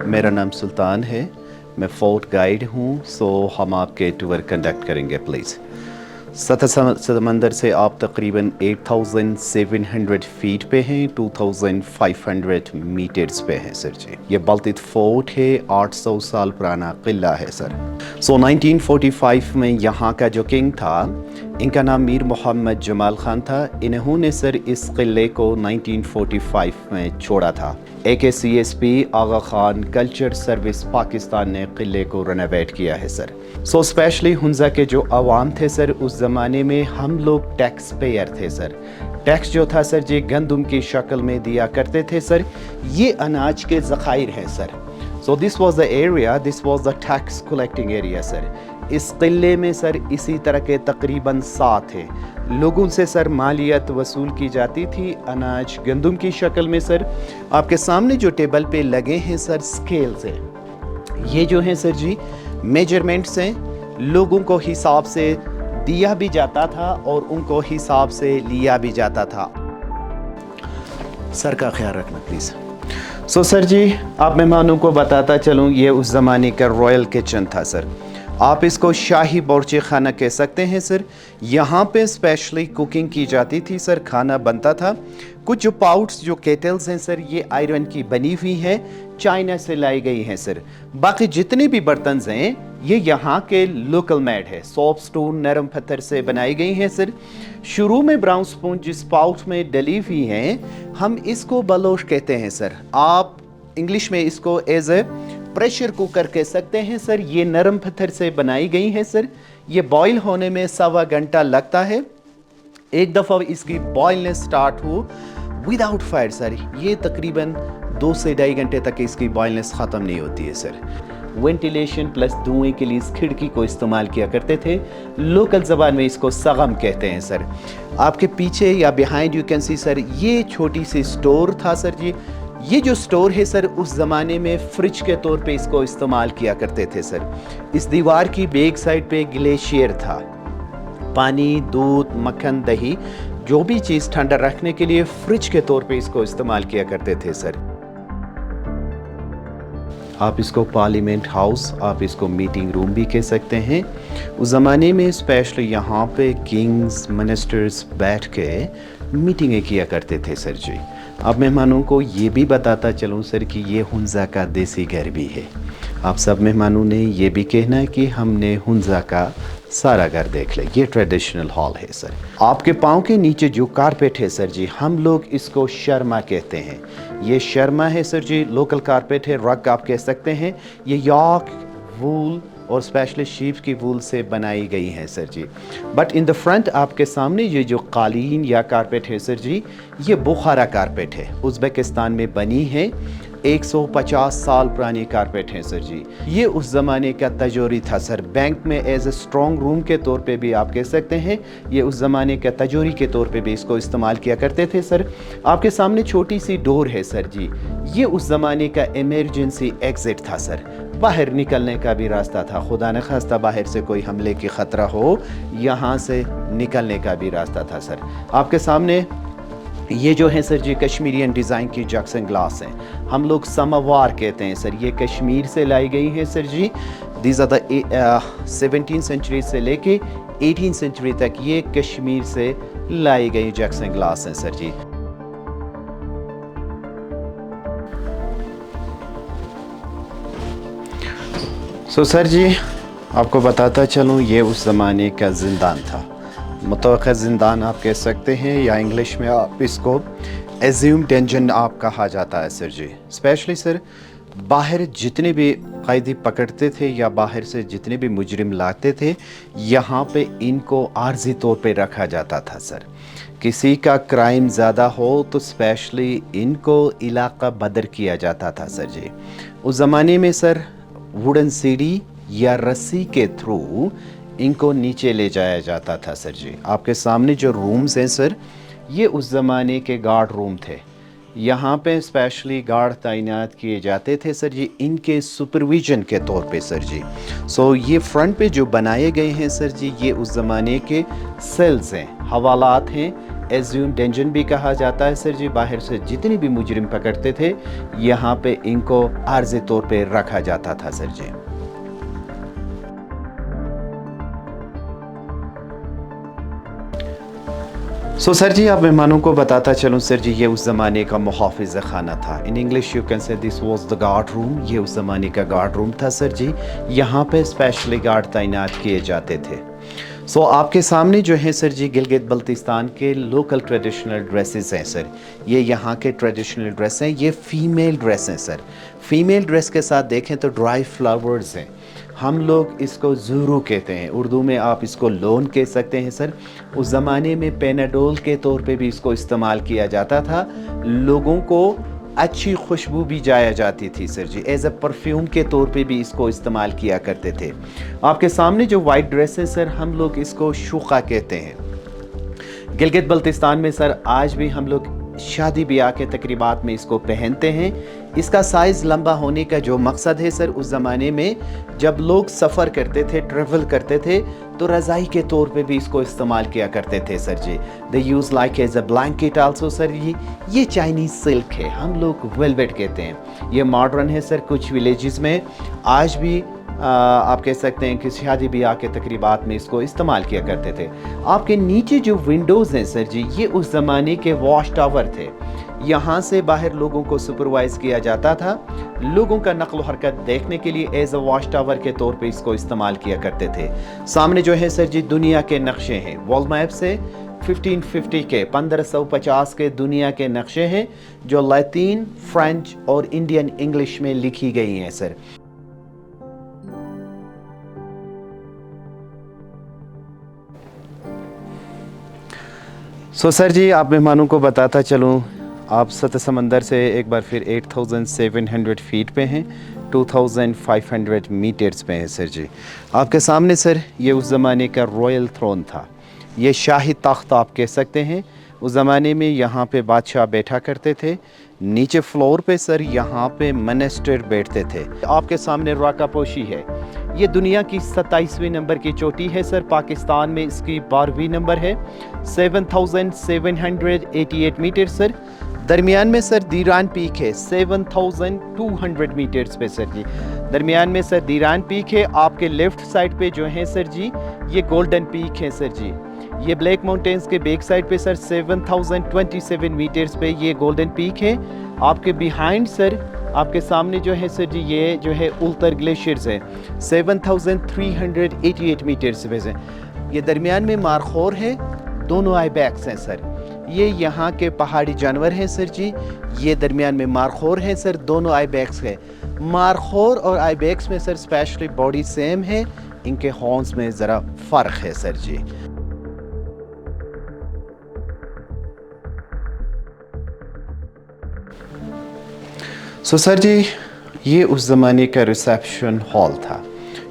मेरा नाम सुल्तान है, मैं फोर्ट गाइड हूँ। सो हम आपके टूर कंडक्ट करेंगे प्लीज़। सतह समंदर से आप तकरीबन 8700 फीट पे हैं, 2500 मीटर्स पे हैं सर जी। ये बल्तित फोर्ट है, 800 साल पुराना किला है सर। सो 1945 में यहाँ का जो किंग था, इनका नाम मीर मोहम्मद जमाल खान था। इन्होंने सर इस किले को 1945 में छोड़ा था। AKCSP आगा खान कल्चर सर्विस पाकिस्तान ने किले को रेनोवेट किया है सर। सो स्पेशली हुंजा के जो अवाम थे सर, उस ज़माने में हम लोग टैक्स पेयर थे सर। टैक्स जो था सर जी गंदम की शक्ल में दिया करते थे सर। ये अनाज के ज़खायर हैं sir. So this was the area, this was the tax collecting area sir. इस किले में सर इसी तरह के तकरीबन 7 थे। लोगों से सर मालियत वसूल की जाती थी अनाज गंदम की शक्ल में सर। आपके सामने जो टेबल पे लगे हैं सर स्केल्स हैं, ये जो हैं सर जी मेजरमेंट्स हैं। लोगों को हिसाब से दिया भी जाता था और उनको हिसाब से लिया भी जाता था। सर का ख्याल रखना प्लीज़। सो सर जी आप मेहमानों को बताता चलूँ, ये उस ज़माने का रॉयल किचन था सर। आप इसको शाही बावर्ची खाना कह सकते हैं सर। यहाँ पे स्पेशली कुकिंग की जाती थी सर, खाना बनता था। कुछ जो पाउट्स जो केटल्स हैं सर, ये आयरन की बनी हुई है, चाइना से लाई गई हैं सर। बाकी जितने भी बर्तन हैं ये यहाँ के लोकल मेड है, सॉफ्ट स्टोन नरम पत्थर से बनाई गई हैं सर। शुरू में ब्राउन स्पून जिस पाउट में डली हुई हैं, हम इसको बलोश कहते हैं सर। आप इंग्लिश में इसको एज ए प्रेशर कुकर कह सकते हैं सर। ये नरम पत्थर से बनाई गई है सर। ये बॉईल होने में 1.25 घंटा लगता है। एक दफ़ा इसकी बॉइलनेस स्टार्ट हो विदाउट फायर सर, ये तकरीबन 2 से 2.5 घंटे तक इसकी बॉइलनेस ख़त्म नहीं होती है सर। वेंटिलेशन प्लस धुएं के लिए इस खिड़की को इस्तेमाल किया करते थे। लोकल ज़बान में इसको सगम कहते हैं सर। आपके पीछे या behind you can see sir, ये छोटी सी स्टोर था सर जी। ये जो स्टोर है सर, उस ज़माने में फ्रिज के तौर पे इसको इस्तेमाल किया करते थे सर। इस दीवार की बैक साइड पे ग्लेशियर था। पानी, दूध, मक्खन, दही, जो भी चीज़ ठंडा रखने के लिए फ्रिज के तौर पे इसको इस्तेमाल किया करते थे सर। आप इसको पार्लियामेंट हाउस, आप इसको मीटिंग रूम भी कह सकते हैं। उस ज़माने में स्पेशली यहाँ पे किंग्स मिनिस्टर्स बैठ के मीटिंगें किया करते थे सर जी। अब मेहमानों को ये भी बताता चलूँ सर कि ये हुंजा का देसी घर भी है। आप सब मेहमानों ने ये भी कहना है कि हमने हुंजा का सारा घर देख लिया। ये ट्रेडिशनल हॉल है सर। आपके पाँव के नीचे जो कारपेट है सर जी, हम लोग इसको शर्मा कहते हैं। ये शर्मा है सर जी, लोकल कारपेट है, रग आप कह सकते हैं। ये यॉर्क वूल और स्पेशली शीप की वूल से बनाई गई है sir ji. But in the front आपके सामने ये जो कालीन या कारपेट है सर जी, ये बुखारा कारपेट है, उज़्बेकिस्तान में बनी है। 150 साल पुरानी कारपेट है सर जी। ये उस ज़माने का तजोरी था सर। बैंक में एज ए स्ट्रॉन्ग रूम के तौर पे भी आप कह सकते हैं। ये उस ज़माने का तजोरी के तौर पे भी इसको इस्तेमाल किया करते थे सर। आपके सामने छोटी सी डोर है सर जी। ये उस ज़माने का इमरजेंसी एग्ज़िट था सर। बाहर निकलने का भी रास्ता था, खुदा न खास्ता बाहर से कोई हमले की ख़तरा हो, यहाँ से निकलने का भी रास्ता था सर। आपके सामने ये जो है सर जी कश्मीरियन डिज़ाइन की जग्स एंड ग्लास हैं, हम लोग समवार कहते हैं सर। ये कश्मीर से लाई गई है sir ji. These are the 17th century से लेके 18th सेंचुरी तक ये कश्मीर से लाई गई जग्स एंड ग्लास हैं सर जी। सो सर जी आपको बताता चलूँ, ये उस ज़माने का ज़िंदान था, मुतवक्का ज़िंदान आप कह सकते हैं, या इंग्लिश में आप इसको एज्यूम डेंजन आप कहा जाता है सर जी। स्पेशली सर बाहर जितने भी कैदी पकड़ते थे या बाहर से जितने भी मुजरिम लाते थे, यहाँ पे इनको आर्जी तौर पे रखा जाता था सर। किसी का क्राइम ज़्यादा हो तो स्पेशली इनको इलाका बदर किया जाता था सर जी। उस ज़माने में सर वुडन सीढ़ी या रस्सी के थ्रू इनको नीचे ले जाया जाता था सर जी। आपके सामने जो रूम्स हैं सर, ये उस ज़माने के गार्ड रूम थे। यहाँ पे स्पेशली गार्ड तैनात किए जाते थे सर जी, इनके सुपरविजन के तौर पे सर जी। सो ये फ्रंट पे जो बनाए गए हैं सर जी, ये उस ज़माने के सेल्स हैं, हवालात हैं, एज्यूम डेंजन भी कहा जाता है सर जी। बाहर से जितने भी मुजरिम पकड़ते थे यहाँ पे इनको आर्जी तौर पे रखा जाता था सर जी। सर जी, आप मेहमानों को बताता चलूँ सर जी, ये उस ज़माने का मुहाफ़िज़ खाना था। In English you can say this was the guard room. ये उस ज़माने का गार्ड रूम था सर जी। यहाँ पे स्पेशली गार्ड तैनात किए जाते थे। आपके सामने जो है सर जी गिलगित बल्तिस्तान के लोकल ट्रेडिशनल ड्रेसेस हैं सर। ये यहाँ के ट्रेडिशनल ड्रेस हैं। ये फ़ीमेल ड्रेस हैं सर। फ़ीमेल ड्रेस के साथ देखें तो ड्राई फ्लावर्स हैं। हम लोग इसको ज़ुरू कहते हैं, उर्दू में आप इसको लोन कह सकते हैं सर। उस ज़माने में पेनाडोल के तौर पे भी इसको इस्तेमाल किया जाता था। लोगों को अच्छी खुशबू भी जाया जाती थी sir ji. As a perfume के तौर पे भी इसको इस्तेमाल किया करते थे। आपके सामने जो वाइट ड्रेस है सर, हम लोग इसको शुक़ा कहते हैं। गिलगित बल्तिस्तान में सर आज भी हम लोग शादी ब्याह के तकरीबात में इसको पहनते हैं। इसका साइज़ लंबा होने का जो मकसद है सर, उस ज़माने में जब लोग सफ़र करते थे, ट्रैवल करते थे, तो रज़ाई के तौर पे भी इसको इस्तेमाल किया करते थे sir ji. They use like as a blanket also sir. ये चाइनीज़ सिल्क है, हम लोग वेलवेट कहते हैं। ये मॉडर्न है सर। कुछ विलेजेस में आज भी आप कह सकते हैं कि शादी ब्याह के तकरीबात में इसको इस्तेमाल किया करते थे। आपके नीचे जो विंडोज़ हैं सर जी, ये उस ज़माने के वॉच टावर थे। यहाँ से बाहर लोगों को सुपरवाइज़ किया जाता था। लोगों का नक़्ल व हरकत देखने के लिए एज अ वॉच टावर के तौर पे इसको इस्तेमाल किया करते थे। सामने जो है सर जी दुनिया के नक्शे हैं। वॉल मैप से 1550 के 1550 के दुनिया के नक्शे हैं जो लैटिन, फ्रेंच और इंडियन इंग्लिश में लिखी गई हैं सर। सर जी, आप मेहमानों को बताता चलूँ, आप सतह समंदर से एक बार फिर 8700 फीट पे हैं, 2500 मीटर्स पे हैं सर जी। आपके सामने सर ये उस ज़माने का रॉयल थ्रोन था। ये शाही तख्त आप कह सकते हैं। उस ज़माने में यहाँ पे बादशाह बैठा करते थे। नीचे फ्लोर पे सर यहाँ पे मिनिस्टर बैठते थे। आपके सामने राका पोशी है। ये दुनिया की 27वीं नंबर की चोटी है सर। पाकिस्तान में इसकी 12वीं नंबर है। 7788 मीटर सर। दरमियान में सर दीरान पीक है 7200 मीटर्स पे सर जी। दरमियान में सर दीरान पीक है। आपके लेफ्ट साइड पे जो है सर जी ये गोल्डन पीक है सर जी। ये ब्लैक माउंटेन्स के बैक साइड पे सर 7027 मीटर्स पे ये गोल्डन पीक है। आपके बिहाइंड सर आपके सामने जो है सर जी ये जो है उल्तर ग्लेशियर्स है 7388 मीटर्स पे है। ये दरमियान में मारखोर है। दोनों आइबैक्स हैं सर। ये यहाँ के पहाड़ी जानवर हैं सर जी। ये दरमियान में मारखोर हैं सर। दोनों आइबैक्स है। मारखोर और आइबैक्स में सर स्पेशली बॉडी सेम है, इनके हॉर्न्स में ज़रा फ़र्क है सर जी। सर जी ये उस ज़माने का रिसेप्शन हॉल था।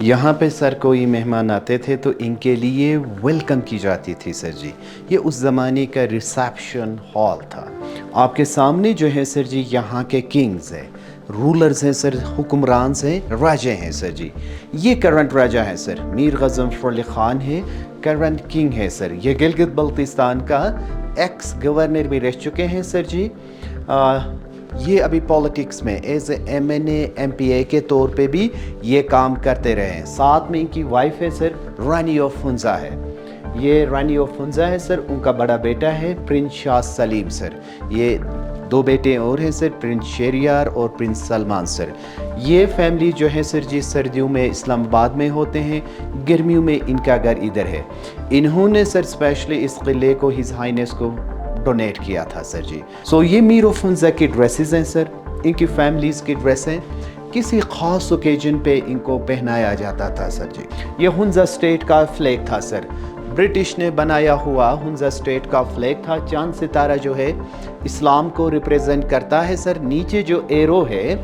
यहाँ पे सर कोई मेहमान आते थे तो इनके लिए वेलकम की जाती थी सर जी। ये उस ज़माने का रिसेप्शन हॉल था। आपके सामने जो है सर जी यहाँ के किंग्स हैं, रूलर्स हैं सर, हुक्मरान हैं, राजे हैं सर जी। ये करंट राजा है सर, मीर गज़नफ़र अली ख़ान है, करंट किंग है सर। ये गिलगित बल्तिस्तान का एक्स गवर्नर भी रह चुके हैं सर जी। ये अभी पॉलिटिक्स में एज MNA MPA के तौर पे भी ये काम करते रहे हैं। साथ में इनकी वाइफ है सर रानी ऑफ हुंजा है। ये रानी ऑफ हुंजा है सर। उनका बड़ा बेटा है प्रिंस शाह सलीम सर। ये दो बेटे और हैं सर, प्रिंस शेरियार और प्रिंस सलमान सर। ये फैमिली जो है सर जी सर्दियों में इस्लामाबाद में होते हैं, गर्मियों में इनका घर इधर है। इन्होंने सर स्पेशली इस किले को हिज हाइनेस को डोनेट किया था सर जी। ये मीर ऑफ हुंजा की ड्रेसेस हैं सर। इनकी फैमिलीज़ की ड्रेस हैं। किसी ख़ास ओकेजन पे इनको पहनाया जाता था सर जी। ये हुंजा स्टेट का फ्लैग था सर। ब्रिटिश ने बनाया हुआ हुंजा स्टेट का फ्लैग था। चांद सितारा जो है इस्लाम को रिप्रेजेंट करता है सर। नीचे जो एरो है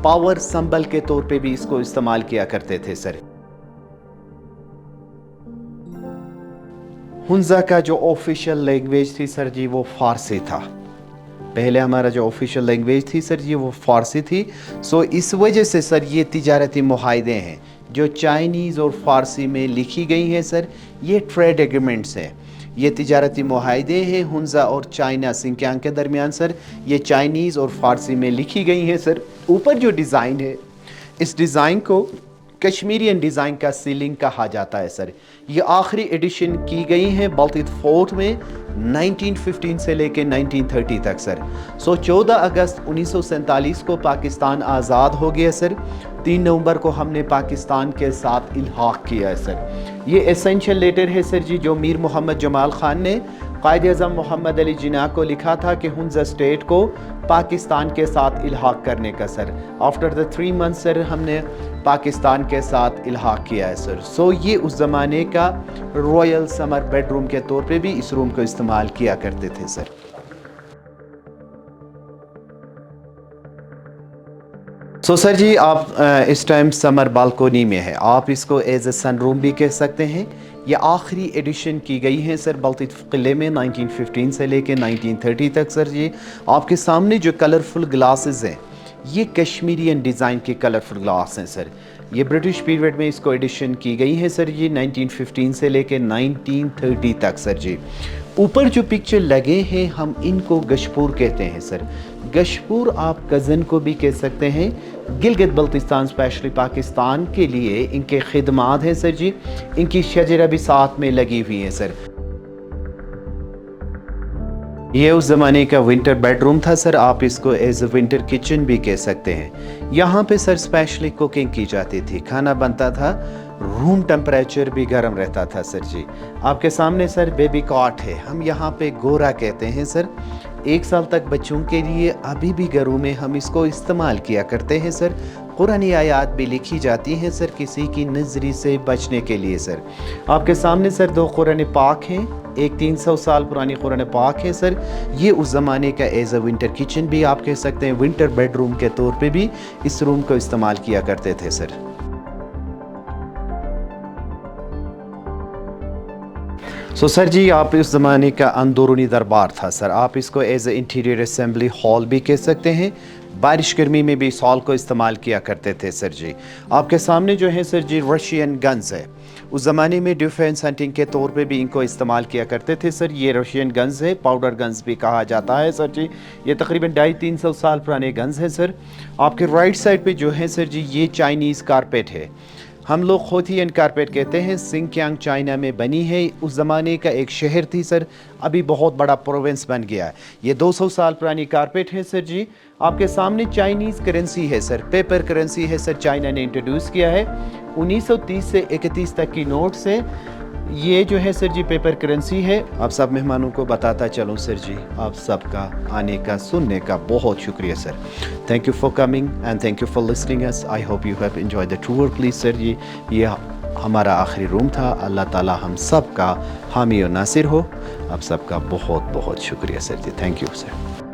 पावर संबल के तौर पे भी इसको इस्तेमाल किया करते थे सर। हुंजा का जो ऑफिशियल लैंग्वेज थी सर जी वो फारसी था। पहले हमारा जो ऑफिशियल लैंग्वेज थी सर जी वो फारसी थी। इस वजह से सर ये तिजारती मुआहदे हैं जो चाइनीज़ और फ़ारसी में लिखी गई हैं सर। ये ट्रेड एग्रीमेंट्स हैं। یہ تجارتی معاہدے ہیں ہنزا اور چائنا سنکیانگ کے درمیان سر. یہ چائنیز اور فارسی میں لکھی گئی ہیں سر. اوپر جو ڈیزائن ہے اس ڈیزائن کو کشمیرین ڈیزائن کا سیلنگ کہا جاتا ہے سر. یہ آخری ایڈیشن کی گئی ہیں بلطیت فورٹ میں 1915 سے لے کے 1930 تک سر. 14 اگست 1947 کو پاکستان آزاد ہو گیا سر. 3 نومبر کو ہم نے پاکستان کے ساتھ الحاق کیا ہے سر. یہ ایسنشل لیٹر ہے سر جی جو میر محمد جمال خان نے قائد اعظم محمد علی جناح کو لکھا تھا کہ ہنزا اسٹیٹ کو پاکستان کے ساتھ الحاق کرنے کا سر. آفٹر دا 3 months سر ہم نے پاکستان کے ساتھ الحاق کیا ہے سر. یہ اس زمانے کا رائل سمر بیڈ روم کے طور پہ بھی اس روم کو استعمال کیا کرتے تھے سر. سر جی آپ اس ٹائم سمر بالکونی میں ہے. آپ اس کو ایز اے سن روم بھی کہہ سکتے ہیں. یہ آخری ایڈیشن کی گئی ہے سر بلطیت قلعے میں 1915 سے لے کے 1930 تک سر جی. آپ کے سامنے جو کلرفل گلاسز ہیں یہ کشمیرین ڈیزائن کے کلرفل گلاس ہیں سر. یہ برٹش پیریڈ میں اس کو ایڈیشن کی گئی ہے سر جی 1915 سے لے کے 1930 تک سر جی. اوپر جو پکچر لگے ہیں ہم ان کو گشپور کہتے ہیں سر. گشپور آپ کزن کو بھی کہہ سکتے ہیں. گلگت بلتستان اسپیشلی پاکستان کے لیے ان کے خدمات ہیں سر جی. ان کی شجرہ بھی ساتھ میں لگی ہوئی ہے سر. یہ اس زمانے کا ونٹر بیڈ روم تھا سر. آپ اس کو ایز اے ونٹر کچن بھی کہہ سکتے ہیں. یہاں پہ سر اسپیشلی کوکنگ کی جاتی تھی, کھانا بنتا تھا, روم ٹمپریچر بھی گرم رہتا تھا سر جی. آپ کے سامنے سر بیبی کاٹ ہے, ہم یہاں پہ گورا کہتے ہیں سر. 1 سال تک بچوں کے لیے ابھی بھی گھروں میں ہم اس کو استعمال کیا کرتے ہیں سر. قرآنی آیات بھی لکھی جاتی ہیں سر کسی کی نظری سے بچنے کے لیے سر. آپ کے سامنے سر 2 قرآن پاک ہیں, ایک 300 سال پرانی قرآن پاک ہے سر. یہ اس زمانے کا ایز اے ونٹر کچن بھی آپ کہہ سکتے ہیں, ونٹر بیڈ روم کے طور پہ بھی اس روم کو استعمال کیا کرتے تھے سر. سر جی آپ اس زمانے کا اندرونی دربار تھا سر. آپ اس کو as a interior assembly hall بھی کہہ سکتے ہیں. بارش گرمی میں بھی اس ہال کو استعمال کیا کرتے تھے سر جی. آپ کے سامنے جو ہے سر جی رشین گنز ہے. اس زمانے میں ڈیفینس ہنٹنگ کے طور پہ بھی ان کو استعمال کیا کرتے تھے سر. یہ رشین گنز ہے, پاؤڈر گنز بھی کہا جاتا ہے سر جی. یہ تقریباً 250-300 سال پرانے گنز ہیں سر. آپ کے رائٹ سائڈ پہ جو ہے سر جی یہ چائنیز کارپیٹ ہے. ہم لوگ خوتین کارپیٹ کہتے ہیں. سنکیانگ چائنا میں بنی ہے. اس زمانے کا ایک شہر تھی سر, ابھی بہت بڑا پروونس بن گیا ہے. یہ 200 سال پرانی کارپیٹ ہے سر جی. آپ کے سامنے چائنیز کرنسی ہے سر, پیپر کرنسی ہے سر, چائنا نے انٹروڈیوس کیا ہے 1930 سے 31 تک کی نوٹ سے. یہ جو ہے سر جی پیپر کرنسی ہے. آپ سب مہمانوں کو بتاتا چلوں سر جی, آپ سب کا آنے کا سننے کا بہت شکریہ sir. Thank you for coming and thank you for listening us. I hope you have enjoy the tour please sir ji. یہ ہمارا آخری روم تھا. اللہ تعالی ہم سب کا حامی و ناصر ہو. آپ سب کا بہت بہت شکریہ سر جی. Thank you sir.